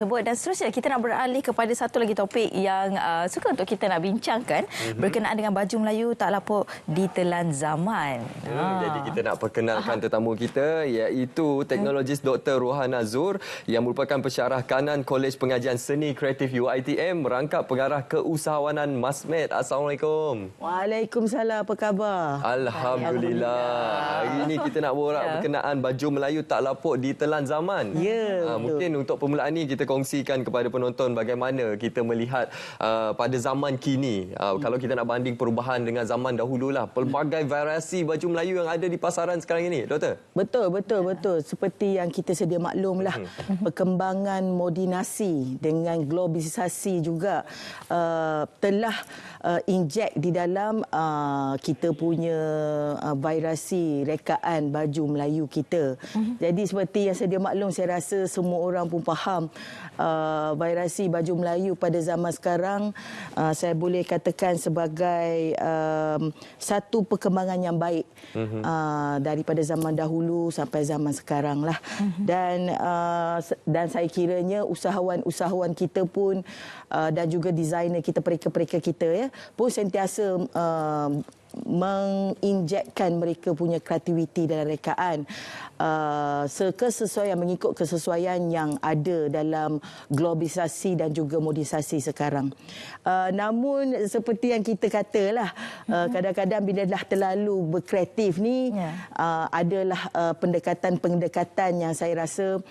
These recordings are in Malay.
Dan seterusnya kita nak beralih kepada satu lagi topik yang suka untuk kita nak bincangkan berkenaan dengan baju Melayu tak lapuk ditelan zaman. Jadi kita nak perkenalkan tetamu kita iaitu teknologis Dr. Rohana Zur yang merupakan pensyarah kanan Kolej Pengajian Seni Kreatif UiTM merangkap pengarah keusahawanan Masmed. Assalamualaikum. Waalaikumsalam, apa khabar? Alhamdulillah. Hari ini kita nak borak berkenaan baju Melayu tak lapuk ditelan zaman. Ya, mungkin untuk permulaan ni kita kongsikan kepada penonton bagaimana kita melihat pada zaman kini. Kalau kita nak banding perubahan dengan zaman dahululah, pelbagai variasi baju Melayu yang ada di pasaran sekarang ini, Doktor. Betul. Seperti yang kita sedia maklumlah, perkembangan modernasi dengan globalisasi juga telah injek di dalam kita punya variasi rekaan baju Melayu kita. Jadi seperti yang sedia maklum, saya rasa semua orang pun faham variasi baju Melayu pada zaman sekarang saya boleh katakan sebagai satu perkembangan yang baik daripada zaman dahulu sampai zaman sekarang lah. Dan saya kiranya usahawan-usahawan kita pun dan juga designer kita, pereka-pereka kita pun sentiasa menginjekkan mereka punya kreativiti dalam rekaan kesesuaian, mengikut kesesuaian yang ada dalam globalisasi dan juga modernisasi sekarang. Namun seperti yang kita katalah, kadang-kadang bila dah terlalu berkreatif ni adalah pendekatan yang saya rasa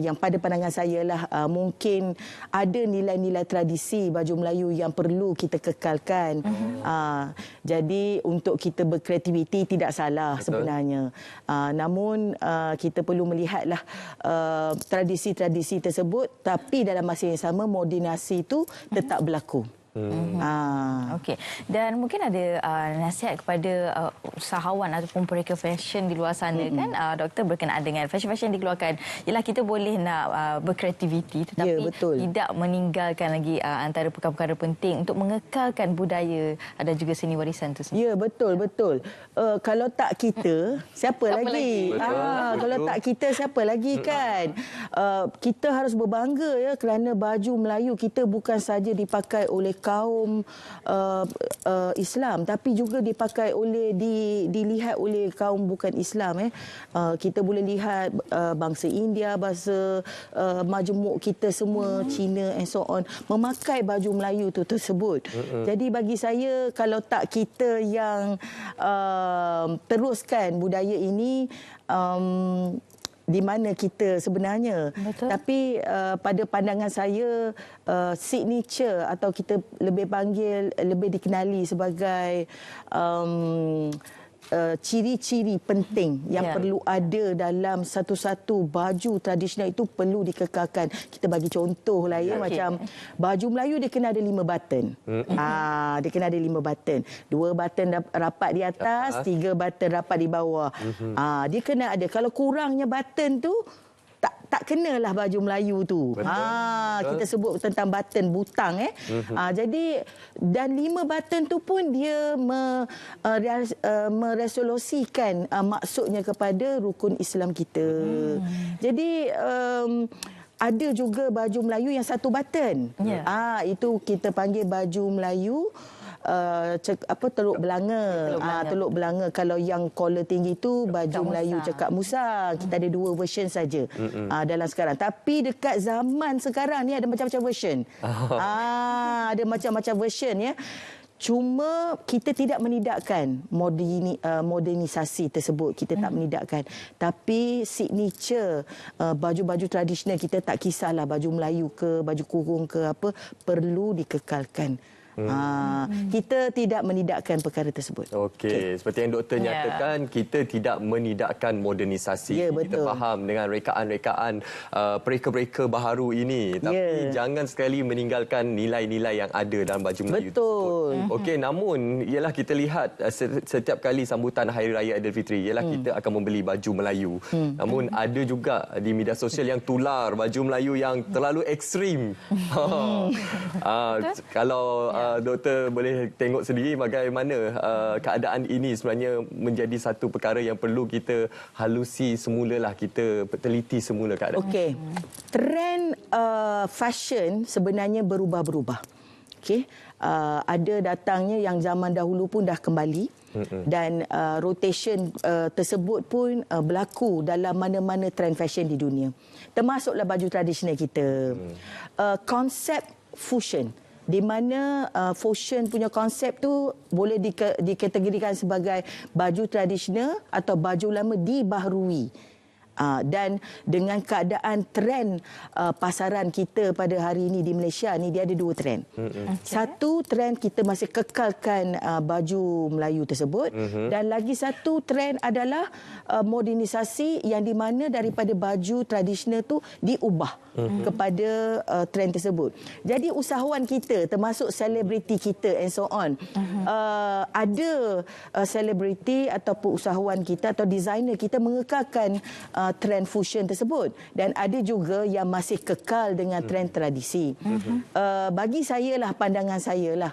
yang pada pandangan saya lah mungkin ada nilai-nilai tradisi baju Melayu yang perlu kita kekalkan. Jadi untuk kita berkreativiti tidak salah. Betul. Sebenarnya. Namun kita perlu melihatlah tradisi-tradisi tersebut, tapi dalam masa yang sama modernasi itu tetap berlaku. Okey. Dan mungkin ada nasihat kepada usahawan ataupun pereka fashion di luar sana kan, Doktor, berkenaan dengan fashion-fashion dikeluarkan. Ialah kita boleh nak berkreativiti tetapi tidak meninggalkan lagi antara perkara-perkara penting untuk mengekalkan budaya dan juga seni warisan itu sendiri. Ya, betul. Kalau tak kita, siapa lagi? Kalau tak kita, siapa lagi kan? Kita harus berbangga kerana baju Melayu kita bukan saja dipakai oleh kaum Islam, tapi juga dipakai dilihat oleh kaum bukan Islam. Kita boleh lihat bangsa India, bangsa majmuk kita semua, Cina and so on, memakai baju Melayu tersebut. Jadi bagi saya, kalau tak kita yang teruskan budaya ini, di mana kita sebenarnya. Betul. Tapi pada pandangan saya, signature atau kita lebih dikenali sebagai ciri-ciri penting yang perlu ada dalam satu-satu baju tradisional itu perlu dikekalkan. Kita bagi contoh lah macam baju Melayu dia kena ada 5 button. Dia kena ada 5 button. 2 button rapat di atas, 3 button rapat di bawah. Dia kena ada. Kalau kurangnya button tu, tak kenalah baju Melayu tu. Kita sebut tentang button butang. Jadi dan 5 button tu pun dia meresolusikan maksudnya kepada rukun Islam kita. Jadi ada juga baju Melayu yang 1 button. Itu kita panggil baju Melayu teluk belanga. Teluk belanga. Kalau yang collar tinggi tu baju Melayu cekak Musa. Kita ada 2 version saja dalam sekarang. Tapi dekat zaman sekarang ni ada macam-macam version. Ada macam-macam version Cuma kita tidak menidakkan modernisasi tersebut. Kita tak menidakkan. Tapi signature baju-baju tradisional kita, tak kisahlah baju Melayu ke, baju kurung ke apa, perlu dikekalkan. Kita tidak menidakkan perkara tersebut. Okey, seperti yang doktor nyatakan, kita tidak menidakkan modernisasi. Kita faham dengan rekaan-rekaan pereka-pereka baharu ini, tapi jangan sekali meninggalkan nilai-nilai yang ada dalam baju Melayu tersebut. Okey, namun ialah kita lihat setiap kali sambutan Hari Raya Aidilfitri ialah kita akan membeli baju Melayu. Namun ada juga di media sosial yang tular baju Melayu yang terlalu ekstrim. Kalau doktor boleh tengok sendiri bagaimana keadaan ini sebenarnya menjadi satu perkara yang perlu kita halusi semulalah, kita teliti semula keadaan. Okey. Trend fashion sebenarnya berubah-berubah. Okey. Ada datangnya yang zaman dahulu pun dah kembali dan rotation tersebut pun berlaku dalam mana-mana trend fashion di dunia. Termasuklah baju tradisional kita. Konsep fusion di mana fusion punya konsep tu boleh dikategorikan sebagai baju tradisional atau baju lama dibaharui. Dan dengan keadaan trend pasaran kita pada hari ini di Malaysia ni, dia ada dua trend. Satu trend kita masih kekalkan baju Melayu tersebut, dan lagi satu trend adalah modernisasi yang di mana daripada baju tradisional tu diubah kepada trend tersebut. Jadi usahawan kita termasuk selebriti kita and so on, ada selebriti ataupun usahawan kita atau designer kita mengekalkan trend fusion tersebut, dan ada juga yang masih kekal dengan trend tradisi. Bagi saya lah, pandangan saya lah,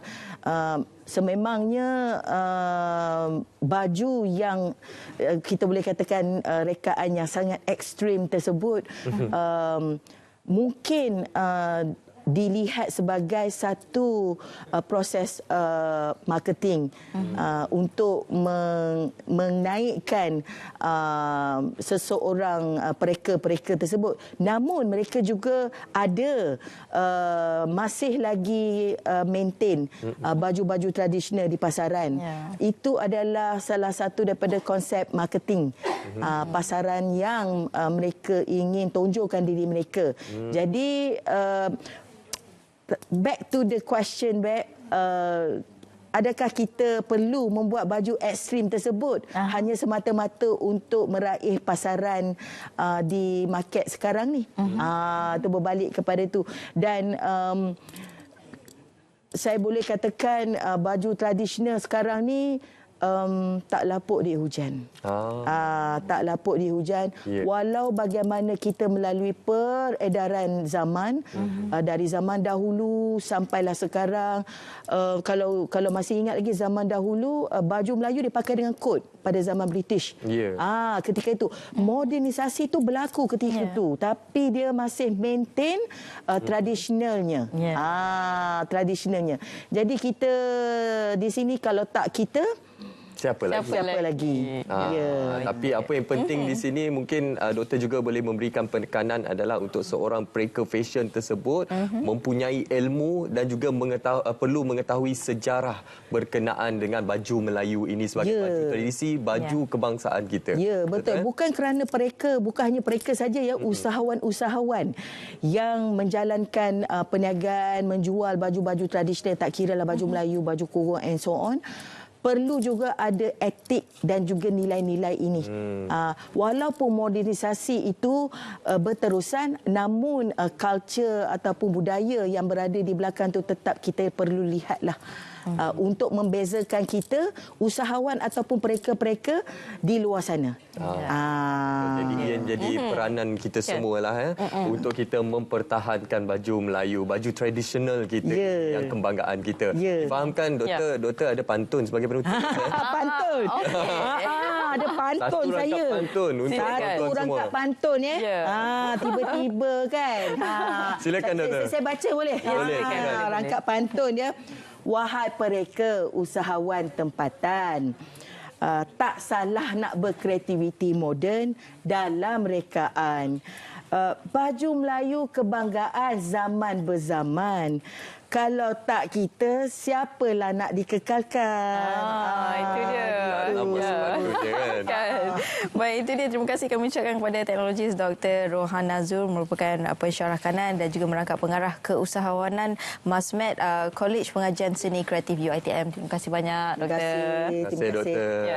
sememangnya baju yang kita boleh katakan rekaan yang sangat ekstrim tersebut mungkin dilihat sebagai satu proses marketing untuk menaikkan seseorang pereka-pereka tersebut. Namun mereka juga ada masih lagi maintain baju-baju tradisional di pasaran. Itu adalah salah satu daripada konsep marketing pasaran yang mereka ingin tonjolkan diri mereka. Jadi back to the question adakah kita perlu membuat baju ekstrim tersebut hanya semata-mata untuk meraih pasaran di market sekarang ni? Itu berbalik kepada itu. Dan saya boleh katakan baju tradisional sekarang ni tak lapuk di hujan. Tak lapuk di hujan. Walau bagaimana kita melalui peredaran zaman, dari zaman dahulu sampailah sekarang. Kalau masih ingat lagi zaman dahulu, baju Melayu dipakai dengan kot pada zaman British. Ketika itu modernisasi itu berlaku ketika itu, tapi dia masih maintain tradisionalnya. Tradisionalnya. Jadi kita di sini kalau tak kita, Siapa lagi? Tapi apa yang penting di sini mungkin doktor juga boleh memberikan penekanan adalah untuk seorang pereka fashion tersebut mempunyai ilmu dan juga perlu mengetahui sejarah berkenaan dengan baju Melayu ini sebagai baju tradisi, baju kebangsaan kita. Ya, betul. Bukan kerana pereka, bukan hanya pereka saja ya, usahawan-usahawan yang menjalankan perniagaan, menjual baju-baju tradisional, tak kiralah baju Melayu, baju kurung and so on, perlu juga ada etik dan juga nilai-nilai ini. Walaupun modernisasi itu berterusan, namun culture ataupun budaya yang berada di belakang itu tetap kita perlu lihatlah. Untuk membezakan kita, usahawan ataupun pereka-pereka di luar sana. Jadi yang jadi peranan kita semualah untuk kita mempertahankan baju Melayu, baju tradisional kita yang kebanggaan kita. Fahamkan doktor ada pantun sebagai penutup. Pantun. Ada pantun satu saya. Pantun untuk satu rangkap pantun tiba-tiba kan. Silakan doktor. Saya baca boleh? Boleh. Rangkap pantun ya. Wahai pereka usahawan tempatan, tak salah nak berkreativiti moden dalam rekaan. Baju Melayu kebanggaan zaman berzaman. Kalau tak kita, siapalah nak dikekalkan? Itu dia. Kan? Baik, itu dia. Terima kasih kami ucapkan kepada teknologis Dr. Rohan Nazrul, merupakan pensyarah kanan dan juga merangkap pengarah keusahawanan Masmed College Pengajian Seni Kreatif UiTM. Terima kasih banyak, Doktor. Terima kasih, Doktor.